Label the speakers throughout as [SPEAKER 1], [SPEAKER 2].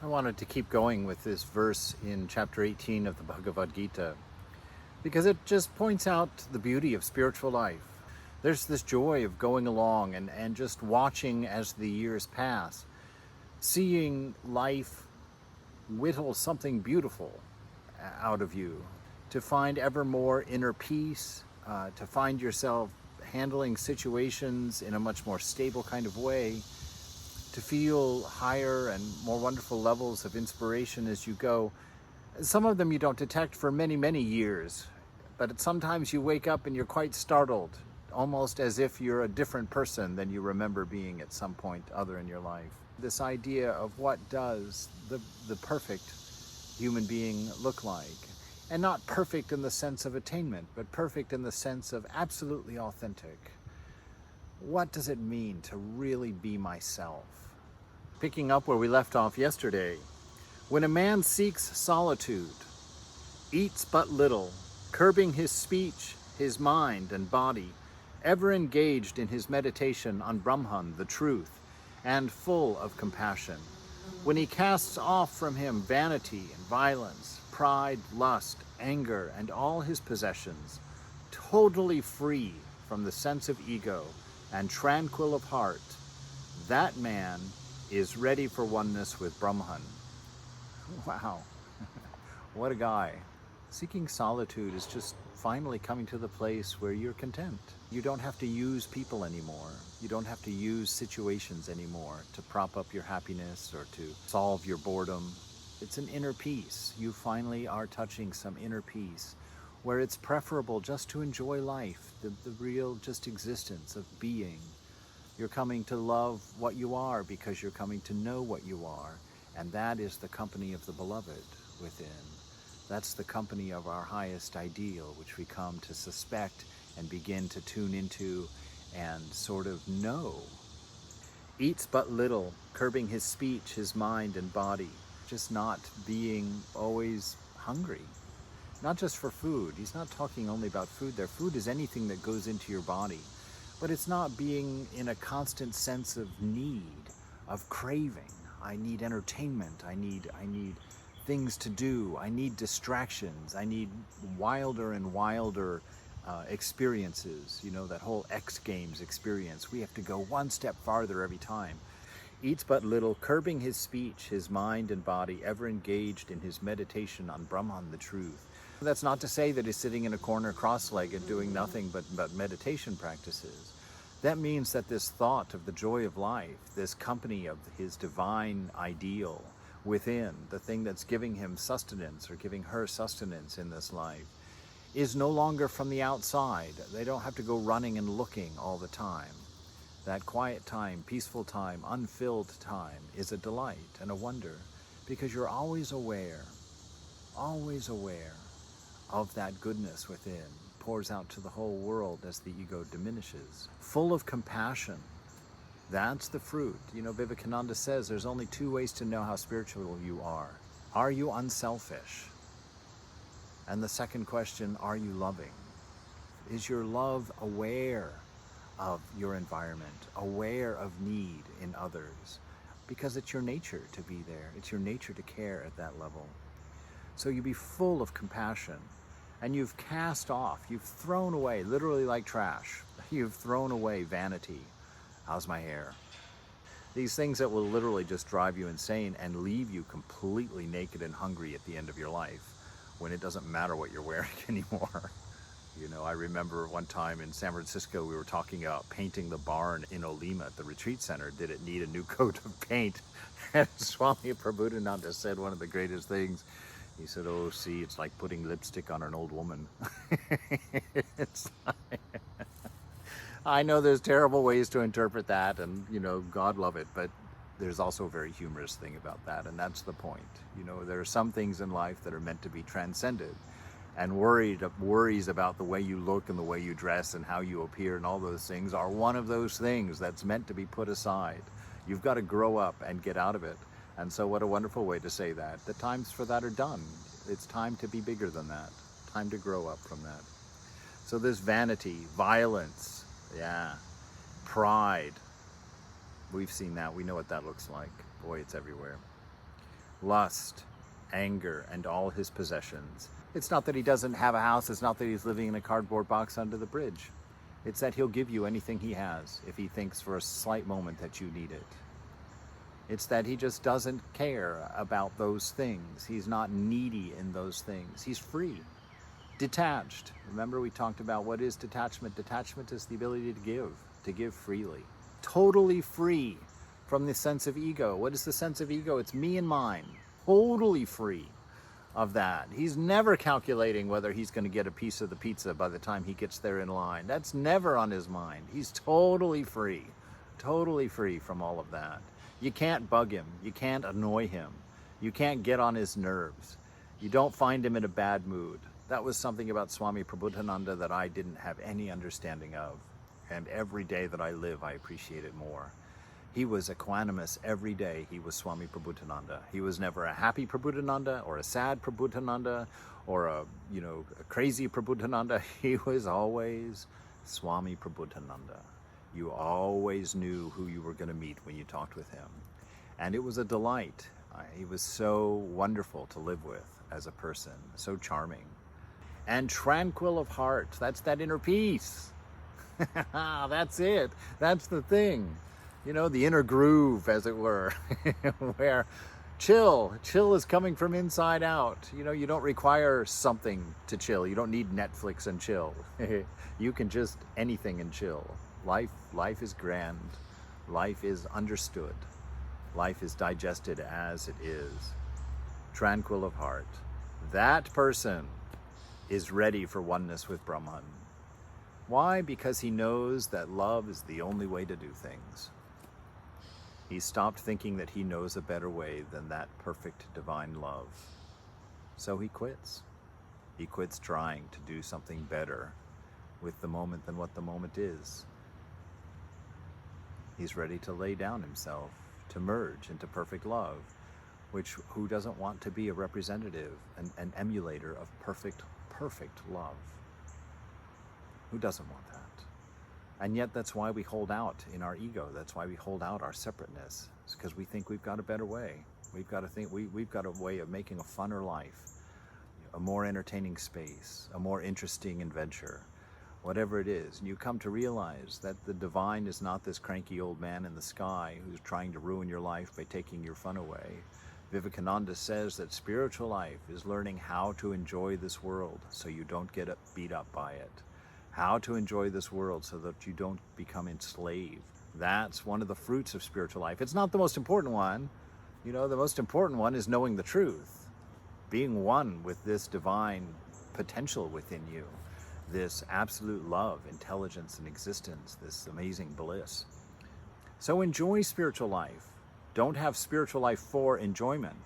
[SPEAKER 1] I wanted to keep going with this verse in chapter 18 of the Bhagavad Gita because it just points out the beauty of spiritual life. There's this joy of going along and just watching as the years pass, seeing life whittle something beautiful out of you, to find ever more inner peace, to find yourself handling situations in a much more stable kind of way, to feel higher and more wonderful levels of inspiration as you go. Some of them you don't detect for many, many years, but sometimes you wake up and you're quite startled, almost as if you're a different person than you remember being at some point other in your life. This idea of what does the perfect human being look like? And not perfect in the sense of attainment, but perfect in the sense of absolutely authentic. What does it mean to really be myself? Picking up where we left off yesterday, when a man seeks solitude, eats but little, curbing his speech, his mind and body, ever engaged in his meditation on Brahman, the truth, and full of compassion, when he casts off from him vanity and violence, pride, lust, anger, and all his possessions, totally free from the sense of ego and tranquil of heart, that man is ready for oneness with Brahman. Wow, what a guy. Seeking solitude is just finally coming to the place where you're content. You don't have to use people anymore. You don't have to use situations anymore to prop up your happiness or to solve your boredom. It's an inner peace. You finally are touching some inner peace where it's preferable just to enjoy life, the real just existence of being. You're coming to love what you are because you're coming to know what you are. And that is the company of the beloved within. That's the company of our highest ideal, which we come to suspect and begin to tune into and sort of know. Eats but little, curbing his speech, his mind and body, just not being always hungry. Not just for food. He's not talking only about food there. Food is anything that goes into your body. But it's not being in a constant sense of need, of craving. I need entertainment. I need things to do. I need distractions. I need wilder and wilder experiences. You know, that whole X Games experience. We have to go one step farther every time. Eats but little, curbing his speech, his mind and body, ever engaged in his meditation on Brahman, the truth. That's not to say that he's sitting in a corner cross-legged doing nothing but meditation practices. That means that this thought of the joy of life, this company of his divine ideal within, the thing that's giving him sustenance or giving her sustenance in this life, is no longer from the outside. They don't have to go running and looking all the time. That quiet time, peaceful time, unfilled time is a delight and a wonder because you're always aware of that goodness within, pours out to the whole world as the ego diminishes. Full of compassion, that's the fruit. You know, Vivekananda says there's only two ways to know how spiritual you are. Are you unselfish? And the second question, are you loving? Is your love aware of your environment, aware of need in others? Because it's your nature to be there. It's your nature to care at that level. So you be full of compassion, and you've cast off, you've thrown away, literally like trash, you've thrown away vanity. How's my hair? These things that will literally just drive you insane and leave you completely naked and hungry at the end of your life when it doesn't matter what you're wearing anymore. You know, I remember one time in San Francisco, we were talking about painting the barn in Olima at the retreat center. Did it need a new coat of paint? And Swami Prabhupada said one of the greatest things. He said, oh, see, it's like putting lipstick on an old woman. It's like, I know there's terrible ways to interpret that, and, you know, God love it, but there's also a very humorous thing about that, and that's the point. You know, there are some things in life that are meant to be transcended, and worries about the way you look and the way you dress and how you appear and all those things are one of those things that's meant to be put aside. You've got to grow up and get out of it. And so what a wonderful way to say that. The times for that are done. It's time to be bigger than that. Time to grow up from that. So this vanity, violence, pride. We've seen that. We know what that looks like. Boy, it's everywhere. lust, anger, and all his possessions. It's not that he doesn't have a house. It's not that he's living in a cardboard box under the bridge. It's that he'll give you anything he has if he thinks for a slight moment that you need it. It's that he just doesn't care about those things. He's not needy in those things. He's free, detached. Remember, we talked about what is detachment. Detachment is the ability to give freely. Totally free from the sense of ego. What is the sense of ego? It's me and mine. Totally free of that. He's never calculating whether he's going to get a piece of the pizza by the time he gets there in line. That's never on his mind. He's totally free from all of that. You can't bug him. You can't annoy him. You can't get on his nerves. You don't find him in a bad mood. That was something about Swami Prabhupada that I didn't have any understanding of. And every day that I live, I appreciate it more. He was equanimous every day. He was Swami Prabhupada. He was never a happy Prabhupada or a sad Prabhupada or a crazy Prabhupada. He was always Swami Prabhupada. You always knew who you were going to meet when you talked with him. And it was a delight. He was so wonderful to live with as a person, so charming. And tranquil of heart. That's that inner peace. That's it. That's the thing. The inner groove, as it were, where chill is coming from inside out. You don't require something to chill. You don't need Netflix and chill. You can just anything and chill. Life is grand. Life is understood. Life is digested as it is. Tranquil of heart. That person is ready for oneness with Brahman. Why? Because he knows that love is the only way to do things. He stopped thinking that he knows a better way than that perfect divine love. So he quits. He quits trying to do something better with the moment than what the moment is. He's ready to lay down himself, to merge into perfect love, who doesn't want to be a representative, an emulator of perfect love? Who doesn't want that? And yet that's why we hold out in our ego. That's why we hold out our separateness. It's because we think we've got a better way. We've got to think we've got a way of making a funner life, a more entertaining space, a more interesting adventure, whatever it is. And you come to realize that the divine is not this cranky old man in the sky who's trying to ruin your life by taking your fun away. Vivekananda says that spiritual life is learning how to enjoy this world so you don't get beat up by it. How to enjoy this world so that you don't become enslaved. That's one of the fruits of spiritual life. It's not the most important one. The most important one is knowing the truth. Being one with this divine potential within you. This absolute love, intelligence, and existence. This amazing bliss. So enjoy spiritual life. Don't have spiritual life for enjoyment.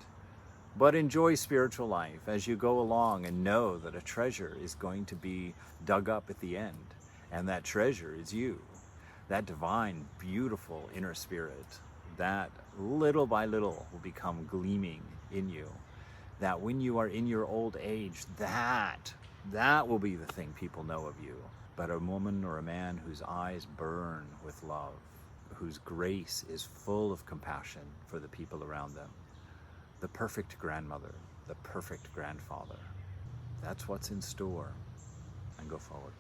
[SPEAKER 1] But enjoy spiritual life as you go along and know that a treasure is going to be dug up at the end. And that treasure is you. That divine, beautiful inner spirit that little by little will become gleaming in you. That when you are in your old age, that will be the thing people know of you. But a woman or a man whose eyes burn with love, whose grace is full of compassion for the people around them. The perfect grandmother, the perfect grandfather. That's what's in store. And go forward.